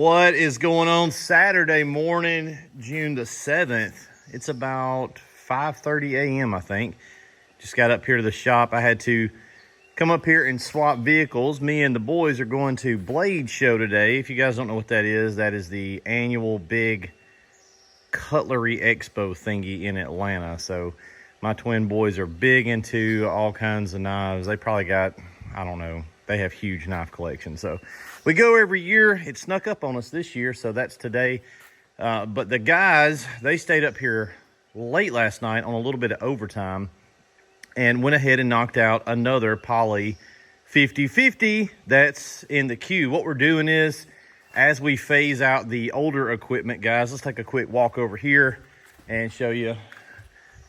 What is going on? Saturday morning, June the 7th. It's about 5:30 a.m. I think. Just got up here to the shop. I had to come up here and swap vehicles. Me and the boys are going to Blade Show today. If you guys don't know what that is the annual big cutlery expo thingy in Atlanta. So my twin boys are big into all kinds of knives. They probably got, I don't know, they have huge knife collections. So we go every year. It snuck up on us this year, so that's today. But the guys, they stayed up here late last night on a little bit of overtime and went ahead and knocked out another Poly 50/50 that's in the queue. What we're doing is, as we phase out the older equipment, guys, let's take a quick walk over here and show you.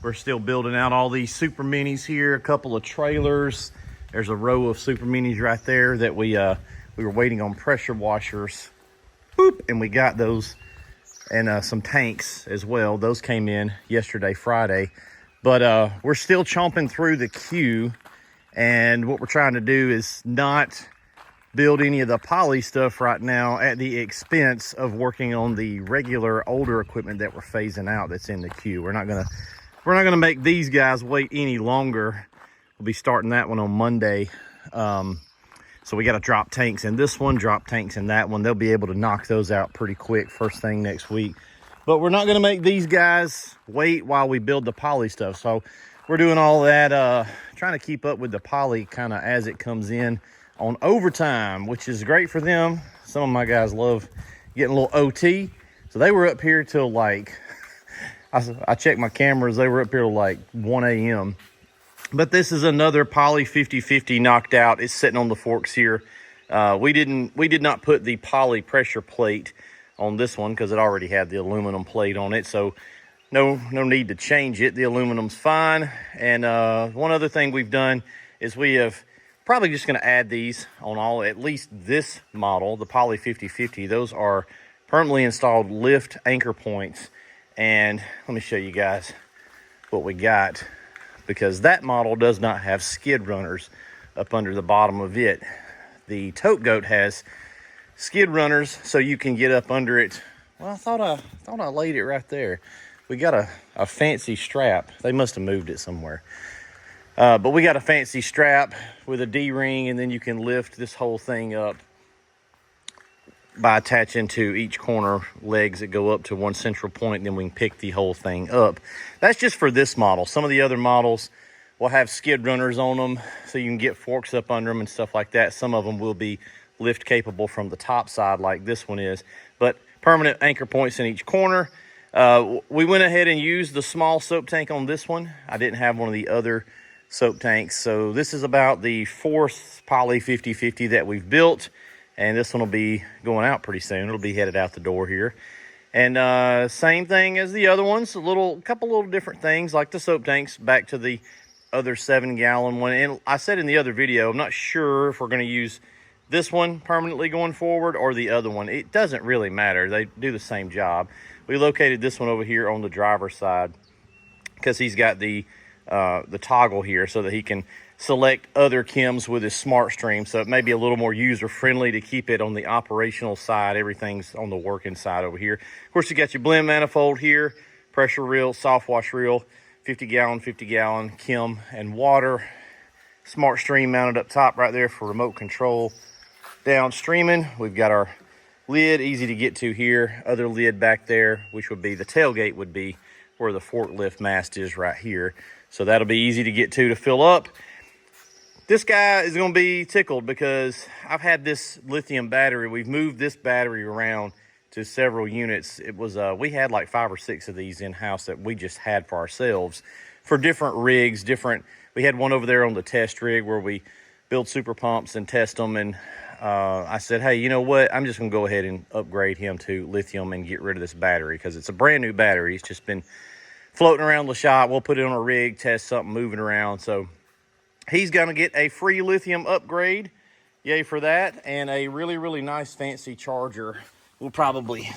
We're still building out all these super minis here, a couple of trailers. There's a row of super minis right there that we were waiting on pressure washers. Boop, and we got those, and some tanks as well. Those came in yesterday, Friday. But we're still chomping through the queue, and what we're trying to do is not build any of the Poly stuff right now at the expense of working on the regular older equipment that we're phasing out that's in the queue. We're not gonna make these guys wait any longer. We'll be starting that one on Monday. So we got to drop tanks in this one, drop tanks in that one. They'll be able to knock those out pretty quick first thing next week. But we're not going to make these guys wait while we build the Poly stuff. So we're doing all that, trying to keep up with the Poly kind of as it comes in on overtime, which is great for them. Some of my guys love getting a little OT. So they were up here till like, I checked my cameras, they were up here till like 1 a.m. But this is another Poly 50/50 knocked out. It's sitting on the forks here. We did not put the Poly pressure plate on this one because it already had the aluminum plate on it. So no need to change it. The aluminum's fine. And one other thing we've done is we have probably just going to add these on all, at least this model, the Poly 50/50. Those are permanently installed lift anchor points. And let me show you guys what we got, because that model does not have skid runners up under the bottom of it. The Tote Goat has skid runners, so you can get up under it. Well, I thought I laid it right there. We got a fancy strap. They must have moved it somewhere. But we got a fancy strap with a D-ring, and then you can lift this whole thing up by attaching to each corner legs that go up to one central point, and then we can pick the whole thing up. That's just for this model. Some of the other models will have skid runners on them, so you can get forks up under them and stuff like that. Some of them will be lift capable from the top side like this one is, but permanent anchor points in each corner. We went ahead and used the small soap tank on this one. I didn't have one of the other soap tanks, so this is about the 4th Poly 50/50 that we've built. And this one will be going out pretty soon. It'll be headed out the door here. And same thing as the other ones. Couple little different things, like the soap tanks, back to the other 7-gallon one. And I said in the other video, I'm not sure if we're going to use this one permanently going forward or the other one. It doesn't really matter. They do the same job. We located this one over here on the driver's side because he's got the toggle here so that he can select other chems with his smart stream, so it may be a little more user friendly to keep it on the operational side. Everything's on the working side over here. Of course, you got your blend manifold here, pressure reel, SoftWash reel, 50-gallon chem and water, smart stream mounted up top right there for remote control. Downstreaming, we've got our lid, easy to get to here. Other lid back there, which would be the tailgate, would be where the forklift mast is right here. So that'll be easy to get to fill up. This guy is going to be tickled because I've had this lithium battery. We've moved this battery around to several units. It was we had like 5 or 6 of these in-house that we just had for ourselves for different rigs. We had one over there on the test rig where we build super pumps and test them. And I said, hey, you know what? I'm just going to go ahead and upgrade him to lithium and get rid of this battery because it's a brand new battery. It's just been floating around the shop. We'll put it on a rig, test something moving around. So he's going to get a free lithium upgrade. Yay for that. And a really, really nice fancy charger. We'll probably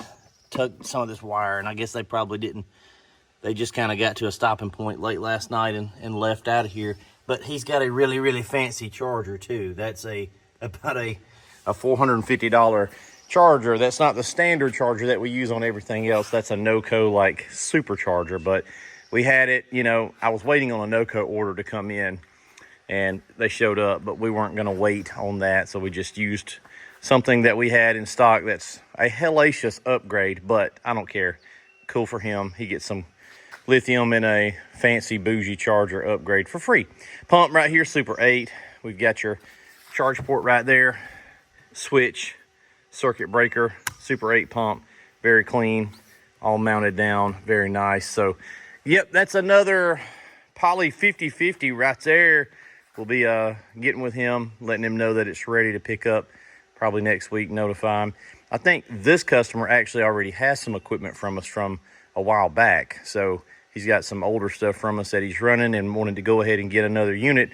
tug some of this wire, and I guess they probably didn't. They just kind of got to a stopping point late last night and left out of here. But he's got a really, really fancy charger too. That's about a $450 charger. That's not the standard charger that we use on everything else. That's a NOCO like supercharger, but we had it, you know, I was waiting on a NOCO order to come in and they showed up, but we weren't going to wait on that. So we just used something that we had in stock that's a hellacious upgrade, but I don't care. Cool for him. He gets some lithium in a fancy bougie charger upgrade for free. Pump right here, Super 8. We've got your charge port right there, switch, circuit breaker, Super 8 pump, very clean, all mounted down, very nice. So yep, that's another Poly 5050 right there. We'll be getting with him, letting him know that it's ready to pick up probably next week, notify him. I think this customer actually already has some equipment from us from a while back. So he's got some older stuff from us that he's running and wanted to go ahead and get another unit.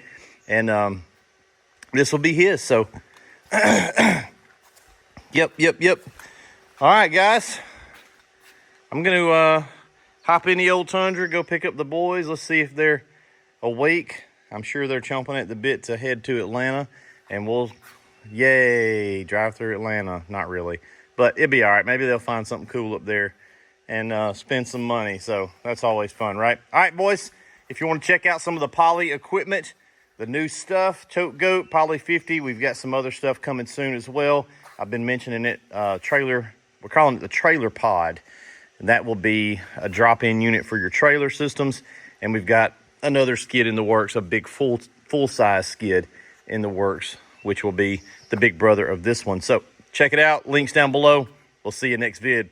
And this will be his. So yep. All right, guys. I'm going to hop in the old Tundra, go pick up the boys. Let's see if they're awake. I'm sure they're chomping at the bit to head to Atlanta. And we'll, yay, drive through Atlanta. Not really. But it'll be all right. Maybe they'll find something cool up there and spend some money. So that's always fun, right? All right, boys. If you want to check out some of the Poly equipment, the new stuff, Tote Goat, Poly 50, we've got some other stuff coming soon as well. I've been mentioning it, we're calling it the trailer pod. And that will be a drop-in unit for your trailer systems. And we've got another skid in the works, a big full-size skid in the works, which will be the big brother of this one. So check it out. Links down below. We'll see you next vid.